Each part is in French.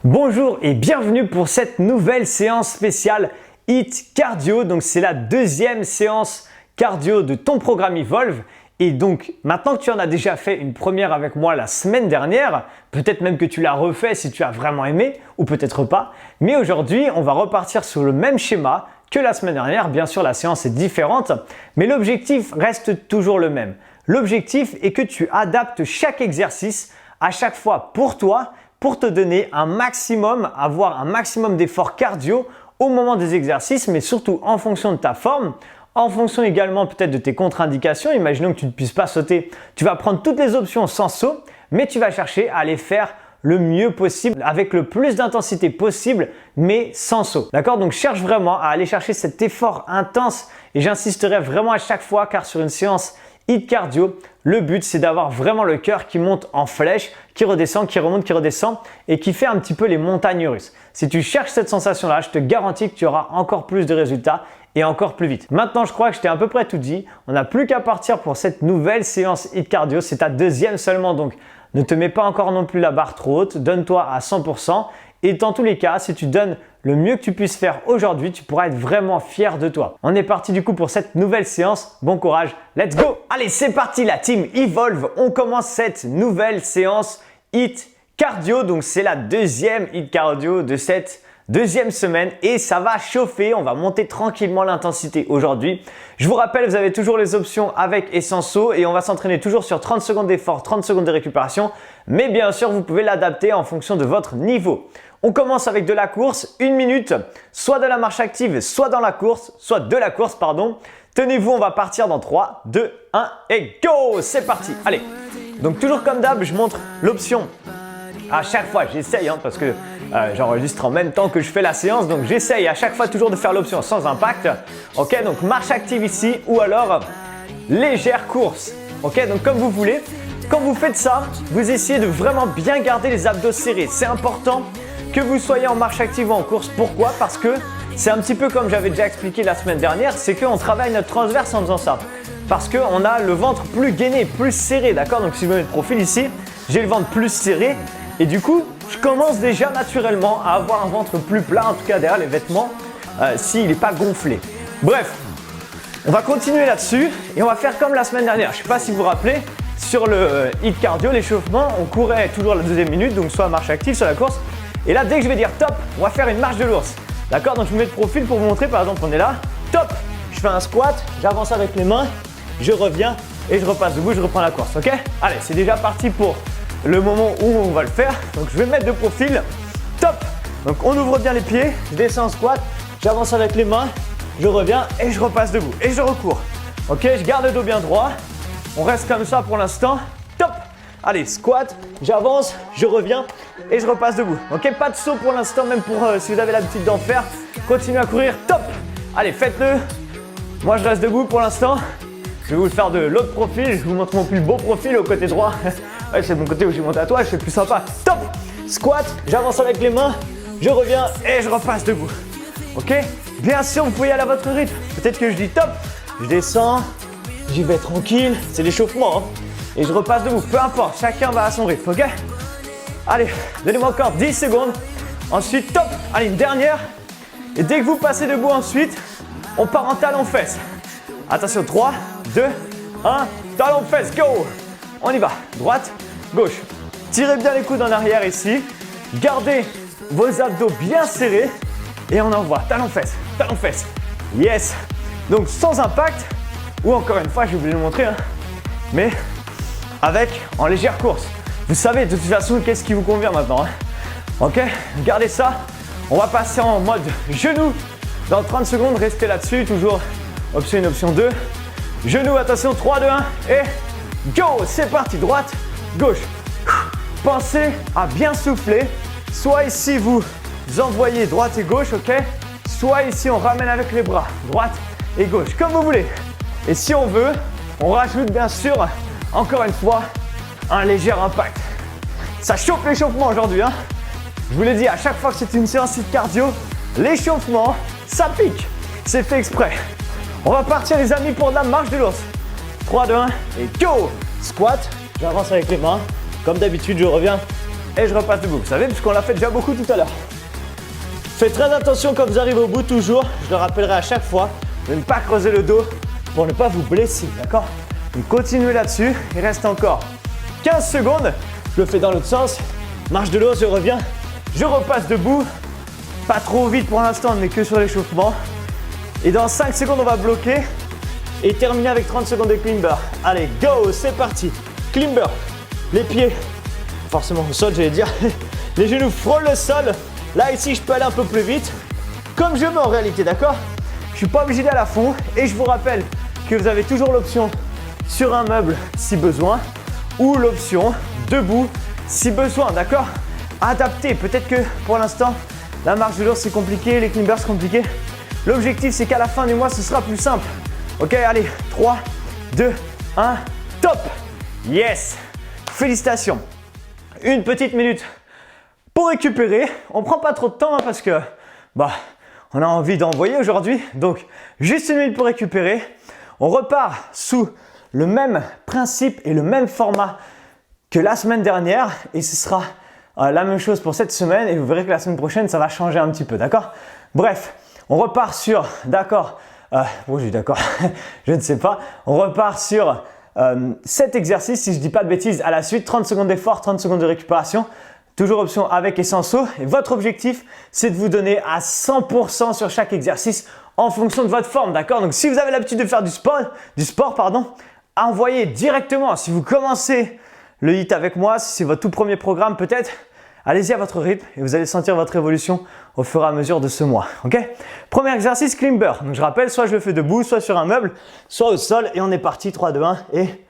Bonjour et bienvenue pour cette nouvelle séance spéciale HIIT Cardio. Donc c'est la deuxième séance cardio de ton programme Evolve. Et donc maintenant que tu en as déjà fait une première avec moi la semaine dernière, peut-être même que tu l'as refait si tu as vraiment aimé ou peut-être pas. Mais aujourd'hui, on va repartir sur le même schéma que la semaine dernière. Bien sûr, la séance est différente, mais l'objectif reste toujours le même. L'objectif est que tu adaptes chaque exercice à chaque fois pour toi, pour te donner un maximum, avoir un maximum d'efforts cardio au moment des exercices, mais surtout en fonction de ta forme, en fonction également peut-être de tes contre-indications. Imaginons que tu ne puisses pas sauter, tu vas prendre toutes les options sans saut, mais tu vas chercher à les faire le mieux possible, avec le plus d'intensité possible, mais sans saut. D'accord? Donc cherche vraiment à aller chercher cet effort intense et j'insisterai vraiment à chaque fois car sur une séance HIIT cardio, le but c'est d'avoir vraiment le cœur qui monte en flèche, qui redescend, qui remonte, qui redescend et qui fait un petit peu les montagnes russes. Si tu cherches cette sensation-là, je te garantis que tu auras encore plus de résultats et encore plus vite. Maintenant, je crois que je t'ai à peu près tout dit. On n'a plus qu'à partir pour cette nouvelle séance HIIT cardio. C'est ta deuxième seulement, donc ne te mets pas encore non plus la barre trop haute. Donne-toi à 100%. Et dans tous les cas, si tu donnes le mieux que tu puisses faire aujourd'hui, tu pourras être vraiment fier de toi. On est parti du coup pour cette nouvelle séance. Bon courage, let's go! Allez, c'est parti la team Evolve. On commence cette nouvelle séance HIIT cardio. Donc c'est la deuxième HIIT cardio de cette deuxième semaine et ça va chauffer. On va monter tranquillement l'intensité aujourd'hui. Je vous rappelle, vous avez toujours les options avec et sans saut et on va s'entraîner toujours sur 30 secondes d'effort, 30 secondes de récupération. Mais bien sûr, vous pouvez l'adapter en fonction de votre niveau. On commence avec de la course, 1 minute, soit de la marche active, soit dans la course, soit de la course, pardon. Tenez-vous, on va partir dans 3, 2, 1 et go! C'est parti! Allez, donc toujours comme d'hab, je montre l'option à chaque fois. J'essaye parce que j'enregistre en même temps que je fais la séance, donc j'essaye à chaque fois toujours de faire l'option sans impact. Ok, donc marche active ici ou alors légère course. Ok, donc comme vous voulez. Quand vous faites ça, vous essayez de vraiment bien garder les abdos serrés. C'est important que vous soyez en marche active ou en course. Pourquoi? Parce que c'est un petit peu comme j'avais déjà expliqué la semaine dernière, c'est qu'on travaille notre transverse en faisant ça. Parce qu'on a le ventre plus gainé, plus serré, d'accord? Donc si je me mets de profil ici, j'ai le ventre plus serré et du coup, je commence déjà naturellement à avoir un ventre plus plat, en tout cas derrière les vêtements, s'il n'est pas gonflé. Bref, on va continuer là-dessus et on va faire comme la semaine dernière. Je ne sais pas si vous vous rappelez, sur le HIIT cardio, l'échauffement, on courait toujours la deuxième minute, donc soit marche active, soit la course. Et là, dès que je vais dire top, on va faire une marche de l'ours. D'accord? Donc je me mets de profil pour vous montrer, par exemple, on est là, top, je fais un squat, j'avance avec les mains, je reviens et je repasse debout, je reprends la course. Ok? Allez, c'est déjà parti pour le moment où on va le faire. Donc je vais me mettre de profil, top. Donc on ouvre bien les pieds, je descends en squat, j'avance avec les mains, je reviens et je repasse debout et je recours. Ok, je garde le dos bien droit, on reste comme ça pour l'instant, top. Allez, squat, j'avance, je reviens et je repasse debout. Ok, pas de saut pour l'instant, même pour si vous avez l'habitude d'en faire. Continuez à courir, top. Allez, faites-le. Moi, je reste debout pour l'instant. Je vais vous le faire de l'autre profil. Je vous montre mon plus beau profil au côté droit. Ouais, c'est mon côté où j'ai mon tatouage, c'est plus sympa. Top. Squat, j'avance avec les mains, je reviens et je repasse debout. Ok? Bien sûr, vous pouvez y aller à votre rythme. Peut-être que je dis top, je descends, j'y vais tranquille. C'est l'échauffement, hein. Et je repasse debout, peu importe, chacun va à son rythme, ok? Allez, donnez-moi encore 10 secondes. Ensuite, top. Allez, une dernière. Et dès que vous passez debout ensuite, on part en talon-fesse. Attention, 3, 2, 1, talon-fesse, go! On y va, droite, gauche. Tirez bien les coudes en arrière ici. Gardez vos abdos bien serrés. Et on envoie, talon-fesse, talon-fesse. Yes! Donc sans impact, ou encore une fois, j'ai oublié de le montrer, hein, mais avec en légère course. Vous savez de toute façon qu'est-ce qui vous convient maintenant. Hein. Ok, gardez ça. On va passer en mode genou dans 30 secondes. Restez là-dessus, toujours option 1, option 2. Genou, attention, 3, 2, 1 et go. C'est parti, droite, gauche. Pensez à bien souffler. Soit ici, vous envoyez droite et gauche, ok. Soit ici, on ramène avec les bras, droite et gauche, comme vous voulez. Et si on veut, on rajoute bien sûr, encore une fois, un léger impact. Ça chauffe l'échauffement aujourd'hui. Hein. Je vous l'ai dit, à chaque fois que c'est une séance de cardio, l'échauffement, ça pique. C'est fait exprès. On va partir les amis pour la marche de l'ours. 3, 2, 1 et go! Squat, j'avance avec les mains. Comme d'habitude, je reviens et je repasse debout. Vous savez, puisqu'on l'a fait déjà beaucoup tout à l'heure. Faites très attention quand vous arrivez au bout toujours, je le rappellerai à chaque fois, de ne pas creuser le dos pour ne pas vous blesser, d'accord? Donc continuez là-dessus, il reste encore 15 secondes. Je le fais dans l'autre sens, marche de l'eau, je reviens, je repasse debout. Pas trop vite pour l'instant, mais que sur l'échauffement. Et dans 5 secondes, on va bloquer et terminer avec 30 secondes de climber. Allez, go, c'est parti. Climber, les pieds, forcément au sol, j'allais dire. Les genoux frôlent le sol. Là, ici, je peux aller un peu plus vite, comme je veux en réalité, d'accord? Je ne suis pas obligé d'aller à fond. Et je vous rappelle que vous avez toujours l'option sur un meuble si besoin ou l'option debout si besoin, d'accord? Adapté. Peut-être que pour l'instant, la marche de l'eau c'est compliqué, les climbers c'est compliqué. L'objectif c'est qu'à la fin du mois ce sera plus simple. Ok, allez, 3, 2, 1, top! Yes! Félicitations! Une petite minute pour récupérer. On prend pas trop de temps parce que on a envie d'envoyer aujourd'hui. Donc juste une minute pour récupérer. On repart sous le même principe et le même format que la semaine dernière et ce sera la même chose pour cette semaine et vous verrez que la semaine prochaine ça va changer un petit peu, d'accord? Bref, on repart sur, d'accord, je dis d'accord, je ne sais pas, on repart sur cet exercice, si je ne dis pas de bêtises, à la suite, 30 secondes d'effort, 30 secondes de récupération, toujours option avec et sans saut. Et votre objectif, c'est de vous donner à 100% sur chaque exercice en fonction de votre forme, d'accord? Donc si vous avez l'habitude de faire du sport, envoyez directement. Si vous commencez le HIIT avec moi, si c'est votre tout premier programme peut-être, allez-y à votre rythme et vous allez sentir votre évolution au fur et à mesure de ce mois. Ok? Premier exercice, climber. Donc je rappelle, soit je le fais debout, soit sur un meuble, soit au sol et on est parti. 3, 2, 1 et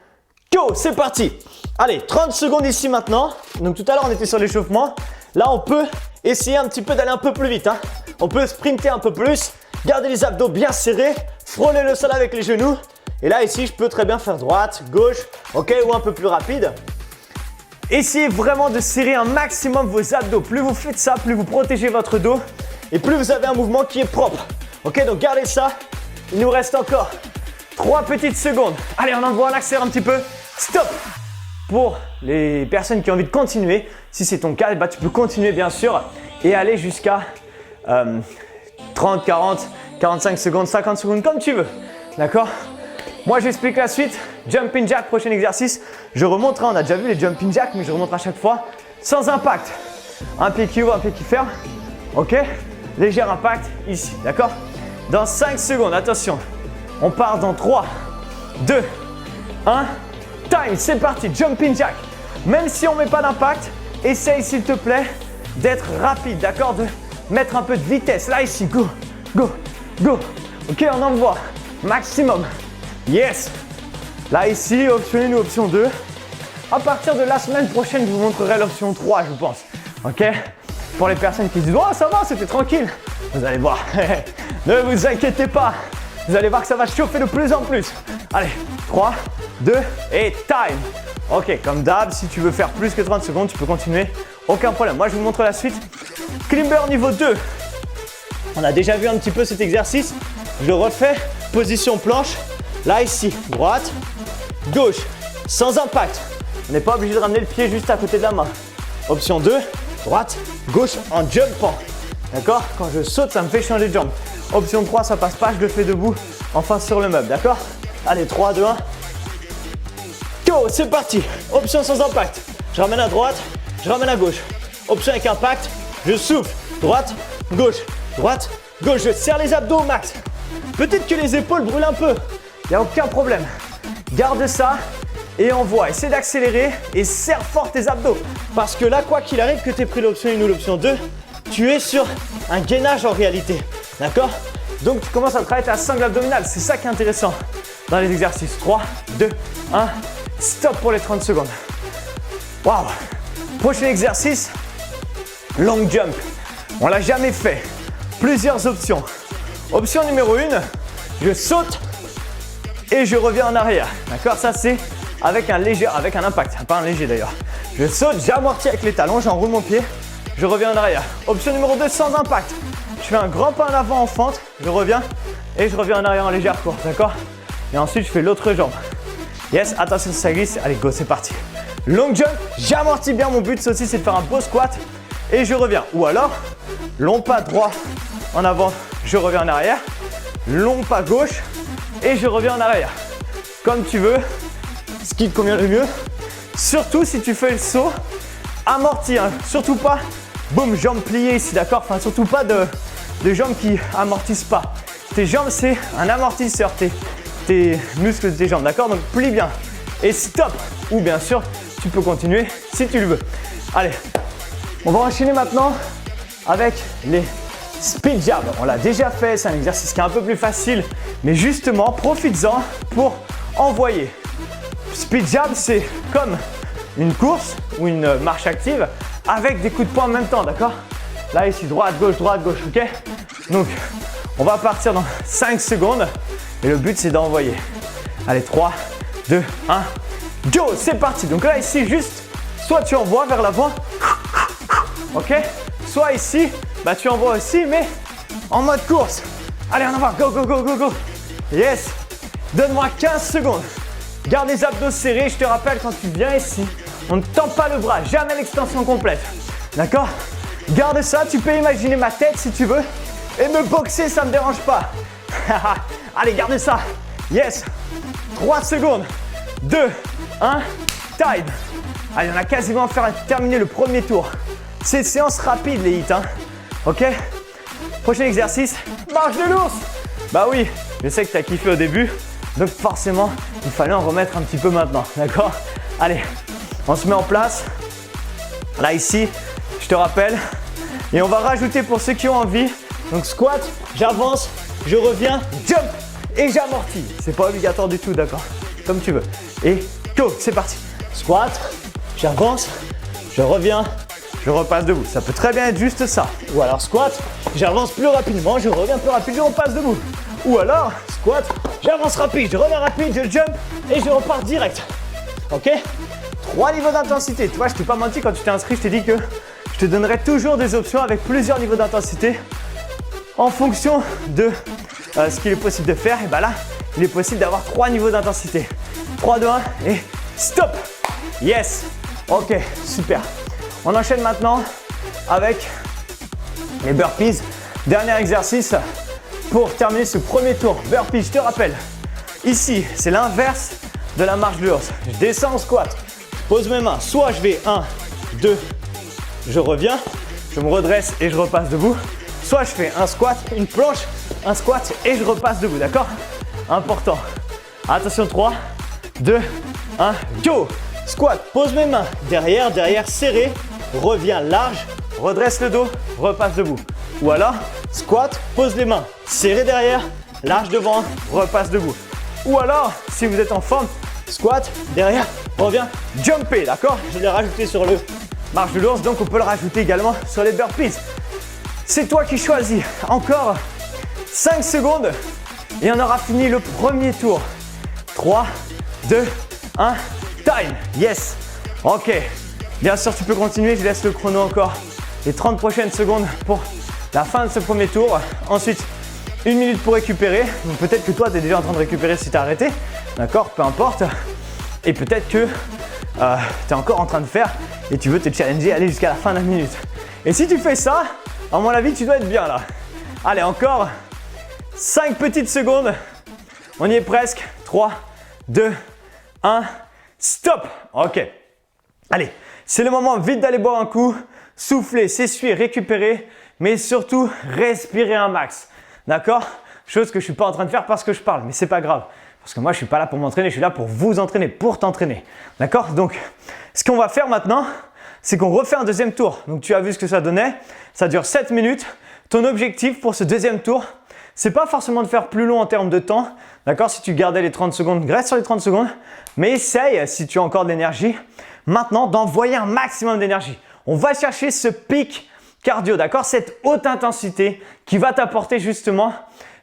go! C'est parti! Allez, 30 secondes ici maintenant. Donc tout à l'heure on était sur l'échauffement. Là on peut essayer un petit peu d'aller un peu plus vite. On peut sprinter un peu plus, garder les abdos bien serrés, frôler le sol avec les genoux. Et là ici je peux très bien faire droite, gauche, ok, ou un peu plus rapide. Essayez vraiment de serrer un maximum vos abdos. Plus vous faites ça, plus vous protégez votre dos et plus vous avez un mouvement qui est propre. Ok, donc gardez ça. Il nous reste encore 3 petites secondes. Allez, on envoie, on accélère un petit peu. Stop! Pour les personnes qui ont envie de continuer, si c'est ton cas, tu peux continuer bien sûr et aller jusqu'à 30, 40, 45 secondes, 50 secondes, comme tu veux. D'accord? Moi, j'explique la suite. Jumping jack, prochain exercice. Je remonterai, on a déjà vu les jumping jack, mais je remonte à chaque fois sans impact. Un pied qui ouvre, un pied qui ferme. Ok? Léger impact ici, d'accord? Dans 5 secondes, attention. On part dans 3, 2, 1. Time, c'est parti. Jumping jack. Même si on ne met pas d'impact, essaye s'il te plaît d'être rapide, d'accord? De mettre un peu de vitesse. Là, ici, go, go, go. Ok, on envoie. Maximum. Yes! Là ici, option 1 ou option 2. À partir de la semaine prochaine, je vous montrerai l'option 3, je pense. Ok? Pour les personnes qui disent « Oh, ça va, c'était tranquille !» Vous allez voir. Ne vous inquiétez pas. Vous allez voir que ça va chauffer de plus en plus. Allez, 3, 2 et time. Ok, comme d'hab, si tu veux faire plus que 30 secondes, tu peux continuer. Aucun problème. Moi, je vous montre la suite. Climber niveau 2. On a déjà vu un petit peu cet exercice. Je le refais. Position planche. Là, ici, droite, gauche, sans impact. On n'est pas obligé de ramener le pied juste à côté de la main. Option 2, droite, gauche en jumpant. D'accord? Quand je saute, ça me fait changer de jambe. Option 3, ça passe pas, je le fais debout, enfin sur le meuble. D'accord? Allez, 3, 2, 1. Go, c'est parti. Option sans impact. Je ramène à droite, je ramène à gauche. Option avec impact, je souffle. Droite, gauche, gauche. Je serre les abdos au max. Peut-être que les épaules brûlent un peu. Il n'y a aucun problème. Garde ça et envoie. Essaie d'accélérer et serre fort tes abdos. Parce que là, quoi qu'il arrive, que tu aies pris l'option 1 ou l'option 2, tu es sur un gainage en réalité. D'accord? Donc, tu commences à travailler ta sangle abdominale. C'est ça qui est intéressant dans les exercices. 3, 2, 1. Stop pour les 30 secondes. Waouh! Prochain exercice, long jump. On ne l'a jamais fait. Plusieurs options. Option numéro 1, je saute et je reviens en arrière. D'accord? Ça, c'est avec un impact. Pas un léger d'ailleurs. Je saute, j'amortis avec les talons, j'enroule mon pied, je reviens en arrière. Option numéro 2, sans impact. Je fais un grand pas en avant en fente, je reviens et je reviens en arrière en légère course. D'accord? Et ensuite, je fais l'autre jambe. Yes, attention, ça glisse. Allez, go, c'est parti. long jump, j'amortis bien mon but. Ça aussi, c'est de faire un beau squat et je reviens. Ou alors, long pas droit en avant, je reviens en arrière. Long pas gauche et je reviens en arrière. Comme tu veux, ce qui te convient le mieux. Surtout si tu fais le saut, amorti, hein. Surtout pas, boum, jambes pliées ici, d'accord? Enfin, surtout pas de jambes qui amortissent pas. Tes jambes, c'est un amortisseur, tes muscles de tes jambes, d'accord? Donc, plie bien et stop. Ou bien sûr, tu peux continuer si tu le veux. Allez, on va enchaîner maintenant avec les speed jab. On l'a déjà fait, c'est un exercice qui est un peu plus facile, mais justement, profites-en pour envoyer. Speed jab, c'est comme une course ou une marche active avec des coups de poing en même temps, d'accord? Là, ici, droite, gauche, ok? Donc, on va partir dans 5 secondes et le but, c'est d'envoyer. Allez, 3, 2, 1, go! C'est parti. Donc là, ici, juste, soit tu envoies vers l'avant, ok? Soit ici, bah tu envoies aussi, mais en mode course. Allez, on envoie, go, go, go, go, go. Yes! Donne-moi 15 secondes. Garde les abdos serrés. Je te rappelle, quand tu viens ici, on ne tend pas le bras, jamais l'extension complète. D'accord? Garde ça. Tu peux imaginer ma tête si tu veux. Et me boxer, ça ne me dérange pas. Allez, garde ça. Yes! 3 secondes. 2, 1, time. Allez, on a quasiment terminé le premier tour. C'est séance rapide, les hits, hein. Ok? Prochain exercice, marche de l'ours. Bah oui, je sais que tu as kiffé au début, donc forcément, il fallait en remettre un petit peu maintenant, d'accord? Allez, on se met en place. Là, ici, je te rappelle. Et on va rajouter pour ceux qui ont envie. Donc squat, j'avance, je reviens, jump et j'amortis. C'est pas obligatoire du tout, d'accord? Comme tu veux. Et go, c'est parti. Squat, j'avance, je reviens, je repasse debout. Ça peut très bien être juste ça. Ou alors squat, j'avance plus rapidement, je reviens plus rapide, je repasse debout. Ou alors squat, j'avance rapide, je reviens rapide, je jump et je repars direct. Ok? 3 niveaux d'intensité. Tu vois, je t'ai pas menti quand tu t'es inscrit, je t'ai dit que je te donnerais toujours des options avec plusieurs niveaux d'intensité en fonction de ce qu'il est possible de faire. Et bah là, il est possible d'avoir 3 niveaux d'intensité. 3, 2, 1 et stop. Yes. Ok, super. On enchaîne maintenant avec les burpees. Dernier exercice pour terminer ce premier tour. Burpees, je te rappelle, ici, c'est l'inverse de la marche de l'ours. Je descends en squat, je pose mes mains. Soit je vais 1, 2, je reviens, je me redresse et je repasse debout. Soit je fais un squat, une planche, un squat et je repasse debout, d'accord? Important. Attention, 3, 2, 1, go! Squat, pose mes mains, derrière, serré, reviens large, redresse le dos, repasse debout. Ou alors, squat, pose les mains, serré derrière, large devant, repasse debout. Ou alors, si vous êtes en forme, squat, derrière, reviens, jumper, d'accord? Je l'ai rajouté sur le marche de l'ours, donc on peut le rajouter également sur les burpees. C'est toi qui choisis. Encore 5 secondes et on aura fini le premier tour. 3, 2, 1, time. Yes. Ok. Bien sûr, tu peux continuer. Je laisse le chrono encore les 30 prochaines secondes pour la fin de ce premier tour. Ensuite, 1 minute pour récupérer. Donc peut-être que toi, tu es déjà en train de récupérer si tu as arrêté. D'accord? Peu importe. Et peut-être que tu es encore en train de faire et tu veux te challenger, aller jusqu'à la fin de la minute. Et si tu fais ça, à mon avis, tu dois être bien là. Allez, encore 5 petites secondes. On y est presque. 3, 2, 1, stop. Ok. Allez, c'est le moment vite d'aller boire un coup, souffler, s'essuyer, récupérer, mais surtout respirer un max. D'accord? Chose que je ne suis pas en train de faire parce que je parle, mais c'est pas grave. Parce que moi, je ne suis pas là pour m'entraîner, je suis là pour vous entraîner, pour t'entraîner. D'accord? Donc, ce qu'on va faire maintenant, c'est qu'on refait un deuxième tour. Donc, tu as vu ce que ça donnait. Ça dure 7 minutes. Ton objectif pour ce deuxième tour, c'est pas forcément de faire plus long en termes de temps. D'accord? Si tu gardais les 30 secondes, reste sur les 30 secondes. Mais essaye, si tu as encore de l'énergie, maintenant d'envoyer un maximum d'énergie. On va chercher ce pic cardio, d'accord? Cette haute intensité qui va t'apporter justement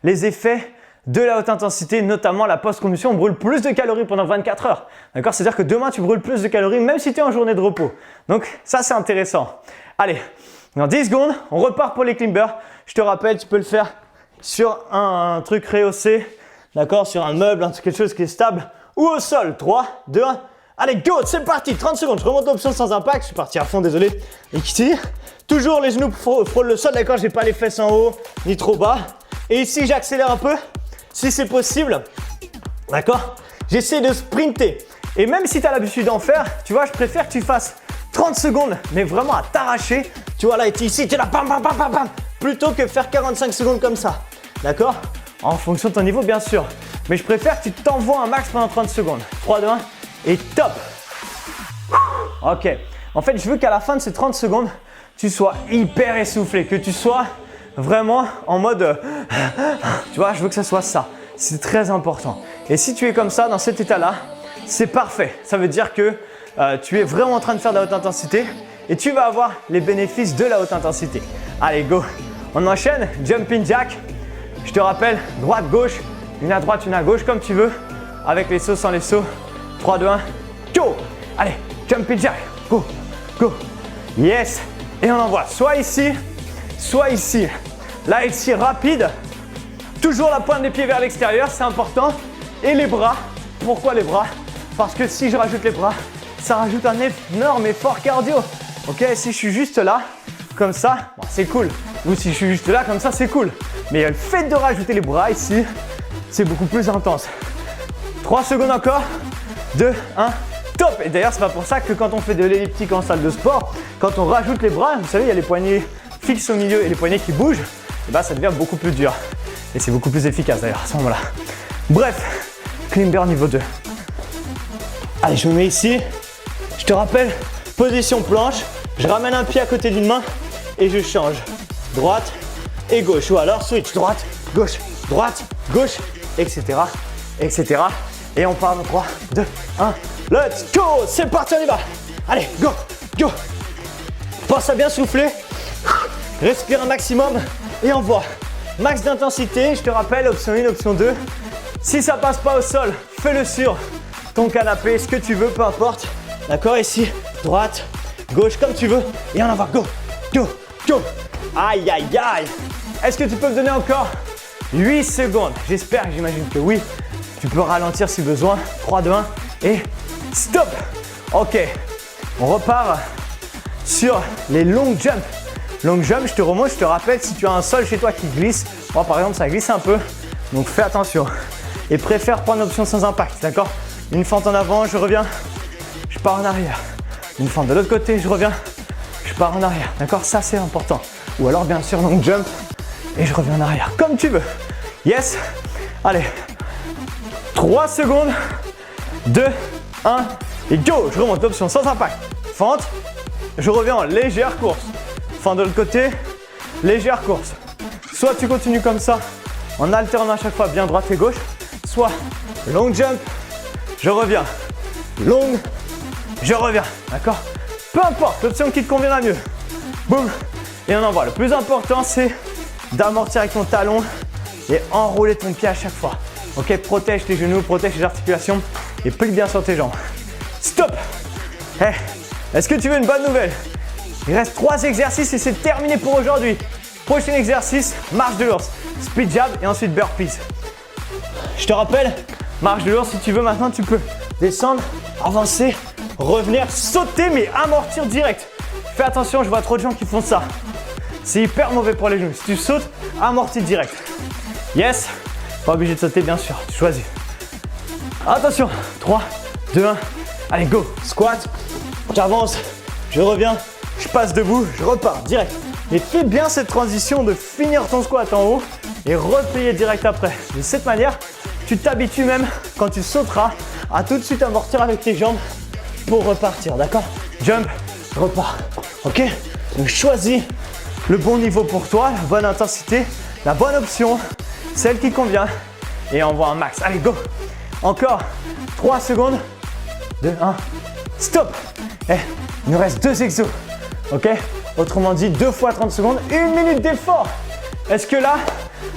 les effets de la haute intensité, notamment la post-combustion. On brûle plus de calories pendant 24 heures. D'accord? C'est-à-dire que demain, tu brûles plus de calories même si tu es en journée de repos. Donc, ça, c'est intéressant. Allez, dans 10 secondes, on repart pour les climbers. Je te rappelle, tu peux le faire sur un truc rehaussé, d'accord? Sur un meuble, quelque chose qui est stable ou au sol. 3, 2, 1, Allez, go, c'est parti, 30 secondes. Je remonte l'option sans impact. Je suis parti à fond, désolé. Ici, toujours les genoux frôlent le sol, d'accord? J'ai pas les fesses en haut, ni trop bas. Et ici, j'accélère un peu, si c'est possible. D'accord? J'essaie de sprinter. Et même si tu as l'habitude d'en faire, tu vois, je préfère que tu fasses 30 secondes, mais vraiment à t'arracher. Tu vois, là, ici, tu es là, bam, bam, bam, bam, bam, plutôt que faire 45 secondes comme ça. D'accord? En fonction de ton niveau, bien sûr. Mais je préfère que tu t'envoies un max pendant 30 secondes. 3, 2, 1 et top! Ok. En fait, je veux qu'à la fin de ces 30 secondes, tu sois hyper essoufflé, que tu sois vraiment en mode… tu vois, je veux que ça soit ça. C'est très important. Et si tu es comme ça, dans cet état-là, c'est parfait. Ça veut dire que tu es vraiment en train de faire de la haute intensité et tu vas avoir les bénéfices de la haute intensité. Allez, go! On enchaîne. Jumping jack. Je te rappelle, droite, gauche. Une à droite, une à gauche, comme tu veux. Avec les sauts, sans les sauts. 3, 2, 1, go! Allez, jumping jack. Go, go. Yes. Et on envoie soit ici, soit ici. Là, ici, rapide. Toujours la pointe des pieds vers l'extérieur, c'est important. Et les bras. Pourquoi les bras? Parce que si je rajoute les bras, ça rajoute un énorme effort cardio. Ok, si je suis juste là, comme ça, bon, c'est cool. Ou si je suis juste là, comme ça, c'est cool. Mais le fait de rajouter les bras ici, c'est beaucoup plus intense. 3 secondes encore. 2, 1, top! Et d'ailleurs, c'est pas pour ça que quand on fait de l'elliptique en salle de sport, quand on rajoute les bras, vous savez, il y a les poignets fixes au milieu et les poignets qui bougent, et bah ça devient beaucoup plus dur. Et c'est beaucoup plus efficace d'ailleurs à ce moment-là. Bref, climber niveau 2. Allez, je me mets ici. Je te rappelle, position planche. Je ramène un pied à côté d'une main et je change. Droite et gauche. Ou alors switch, droite, gauche, etc. etc. Et on part dans 3, 2, 1. Let's go! C'est parti, on y va! Allez, go, go! Pense à bien souffler. Respire un maximum et envoie. Max d'intensité, je te rappelle, option 1, option 2. Si ça passe pas au sol, fais-le sur ton canapé, ce que tu veux, peu importe. D'accord? Ici, droite, gauche, comme tu veux. Et on envoie. Go, go, go! Aïe, aïe, aïe! Est-ce que tu peux me donner encore 8 secondes? J'espère, j'imagine que oui. Tu peux ralentir si besoin. 3, 2, 1 et stop! Ok, on repart sur les long jumps. Long jump, je te remonte, je te rappelle, si tu as un sol chez toi qui glisse, moi par exemple ça glisse un peu, donc fais attention. Et préfère prendre l'option sans impact, d'accord? Une fente en avant, je reviens, je pars en arrière. Une fente de l'autre côté, je reviens, je pars en arrière, d'accord? Ça c'est important. Ou alors bien sûr long jump et je reviens en arrière, comme tu veux. Yes? Allez, 3 secondes, 2, 1 et go! Je remonte l'option sans impact. Fente, je reviens en légère course. Fente de l'autre côté, légère course. Soit tu continues comme ça, en alternant à chaque fois bien droite et gauche, soit long jump, je reviens, long, je reviens, d'accord? Peu importe, l'option qui te convient la mieux. Boum, et on envoie. Le plus important, c'est d'amortir avec ton talon et enrouler ton pied à chaque fois. Ok, protège tes genoux, protège tes articulations et plie bien sur tes jambes. Stop! Hey, est-ce que tu veux une bonne nouvelle? Il reste 3 exercices et c'est terminé pour aujourd'hui. Prochain exercice, marche de l'ours, speed jab et ensuite burpees. Je te rappelle, marche de l'ours, si tu veux maintenant, tu peux descendre, avancer, revenir, sauter mais amortir direct. Fais attention, je vois trop de gens qui font ça. C'est hyper mauvais pour les genoux. Si tu sautes, amortis direct. Yes, pas obligé de sauter bien sûr, tu choisis. Attention, 3, 2, 1, allez go, squat, j'avance, je reviens, je passe debout, je repars direct. Et fais bien cette transition de finir ton squat en haut et replier direct après. De cette manière, tu t'habitues même quand tu sauteras à tout de suite amortir avec tes jambes pour repartir, d'accord? Jump, repars, ok? Donc choisis le bon niveau pour toi, la bonne intensité, la bonne option, celle qui convient et envoie un max. Allez, go! Encore 3 secondes, 2, 1, stop! Il nous reste 2 exos, ok? Autrement dit, 2 fois 30 secondes, 1 minute d'effort. Est-ce que là,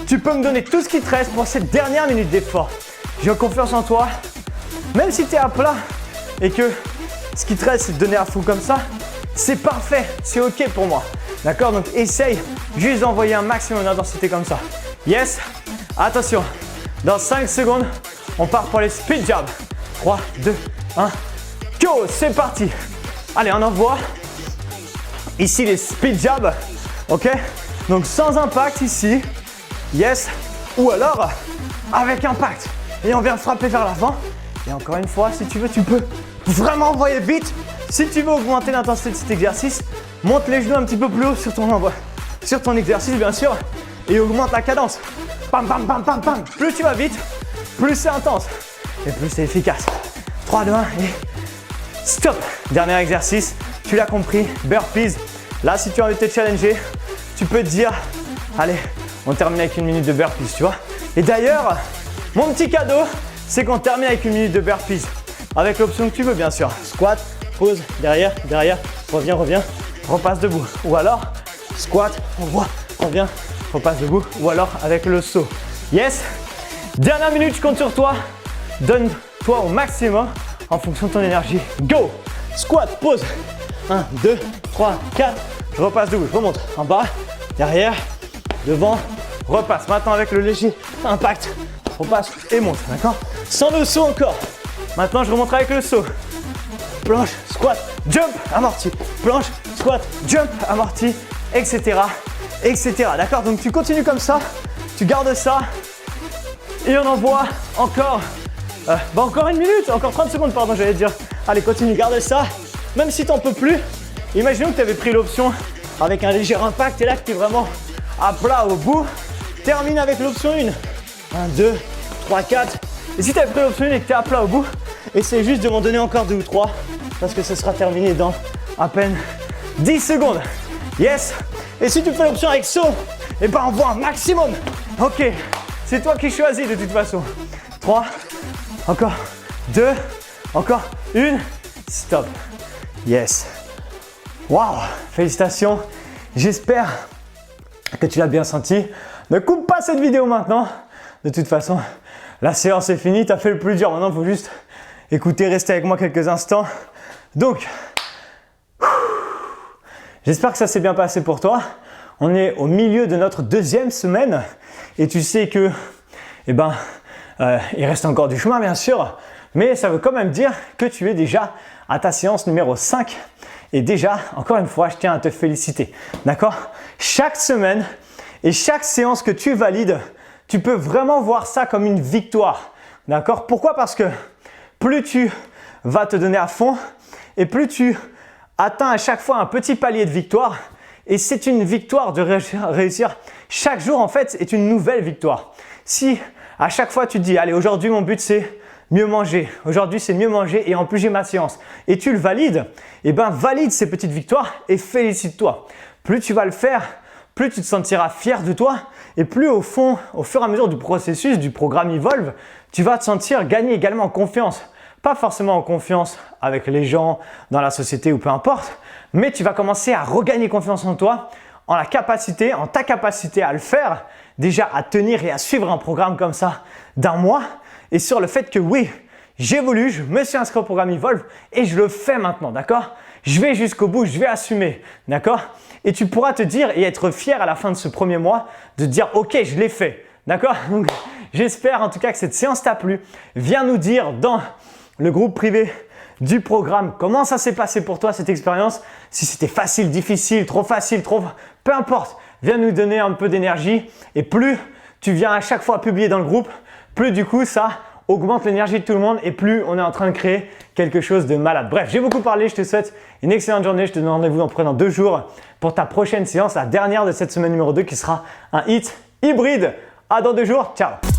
tu peux me donner tout ce qui te reste pour cette dernière minute d'effort? J'ai confiance en toi. Même si tu es à plat et que ce qui te reste, c'est de donner à fond comme ça, c'est parfait, c'est ok pour moi. D'accord? Donc essaye juste d'envoyer un maximum d'intensité comme ça. Yes? Attention, dans 5 secondes, on part pour les speed jabs. 3, 2, 1, Go, c'est parti. Allez, on envoie. Ici, les speed jabs. Ok? Donc, sans impact ici. Yes. Ou alors, avec impact. Et on vient frapper vers l'avant. Et encore une fois, si tu veux, tu peux vraiment envoyer vite. Si tu veux augmenter l'intensité de cet exercice, monte les genoux un petit peu plus haut sur ton exercice, bien sûr. Et augmente la cadence. Pam, pam, pam, pam, pam. Plus tu vas vite, plus c'est intense. Et plus c'est efficace. 3, 2, 1 et stop. Dernier exercice, tu l'as compris, burpees. Là, si tu as envie de te challenger, tu peux te dire, allez, on termine avec 1 minute de burpees, tu vois. Et d'ailleurs, mon petit cadeau, c'est qu'on termine avec 1 minute de burpees. Avec l'option que tu veux, bien sûr. Squat, pause, derrière, reviens, repasse debout. Ou alors, squat, envoie, reviens, repasse debout. Ou alors, avec le saut. Yes. Dernière minute, je compte sur toi. Donne-toi au maximum en fonction de ton énergie. Go. Squat, pause. 1, 2, 3, 4. Je repasse debout, je remonte. En bas, derrière, devant, repasse. Maintenant, avec le léger impact. Repasse et monte, d'accord? Sans le saut encore. Maintenant, je remonterai avec le saut. Planche, squat, jump, amorti. Planche, squat, jump, amorti, etc. etc. D'accord? Donc, tu continues comme ça. Tu gardes ça. Et on envoie encore. Encore 1 minute. Encore 30 secondes, pardon, j'allais dire. Allez, continue, garde ça. Même si tu n'en peux plus. Imaginons que tu avais pris l'option avec un léger impact. Et là, que tu es vraiment à plat au bout. Termine avec l'option 1. 1, 2, 3, 4. Et si tu as pris l'option 1 et que tu es à plat au bout, essaie juste de m'en donner encore 2 ou 3 parce que ce sera terminé dans à peine 10 secondes. Yes. Et si tu fais l'option avec saut, et ben envoie un maximum. Ok. C'est toi qui choisis de toute façon. 3. Encore 2. Encore 1. Stop. Yes. Waouh. Félicitations. J'espère que tu l'as bien senti. Ne coupe pas cette vidéo maintenant. De toute façon, la séance est finie. Tu as fait le plus dur. Maintenant, il faut juste écouter, rester avec moi quelques instants. Donc, j'espère que ça s'est bien passé pour toi. On est au milieu de notre 2e semaine. Et tu sais que, il reste encore du chemin, bien sûr. Mais ça veut quand même dire que tu es déjà à ta séance numéro 5. Et déjà, encore une fois, je tiens à te féliciter. D'accord? Chaque semaine et chaque séance que tu valides, tu peux vraiment voir ça comme une victoire. D'accord? Pourquoi? Parce que plus tu vas te donner à fond et plus tu atteins à chaque fois un petit palier de victoire. Et c'est une victoire de réussir. Chaque jour, en fait, est une nouvelle victoire. Si à chaque fois tu te dis, allez, aujourd'hui, mon but, c'est mieux manger. Aujourd'hui, c'est mieux manger et en plus, j'ai ma séance. Et tu le valides, et ben valide ces petites victoires et félicite-toi. Plus tu vas le faire, plus tu te sentiras fier de toi et plus au fond, au fur et à mesure du processus, du programme Evolve, tu vas te sentir gagner également en confiance. Pas forcément en confiance avec les gens, dans la société ou peu importe, mais tu vas commencer à regagner confiance en toi, en ta capacité à le faire, déjà à tenir et à suivre un programme comme ça d'1 mois et sur le fait que oui, j'évolue, je me suis inscrit au programme Evolve et je le fais maintenant, d'accord? Je vais jusqu'au bout, je vais assumer, d'accord? Et tu pourras te dire et être fier à la fin de ce premier mois de dire ok, je l'ai fait, d'accord? Donc j'espère en tout cas que cette séance t'a plu. Viens nous dire dans le groupe privé du programme comment ça s'est passé pour toi cette expérience. Si c'était facile, difficile, trop facile, peu importe, viens nous donner un peu d'énergie et plus tu viens à chaque fois publier dans le groupe, plus du coup ça augmente l'énergie de tout le monde et plus on est en train de créer quelque chose de malade. Bref, j'ai beaucoup parlé, je te souhaite une excellente journée. Je te donne rendez-vous dans 2 jours pour ta prochaine séance, la dernière de cette semaine numéro 2 qui sera un HIIT hybride. À dans 2 jours, ciao!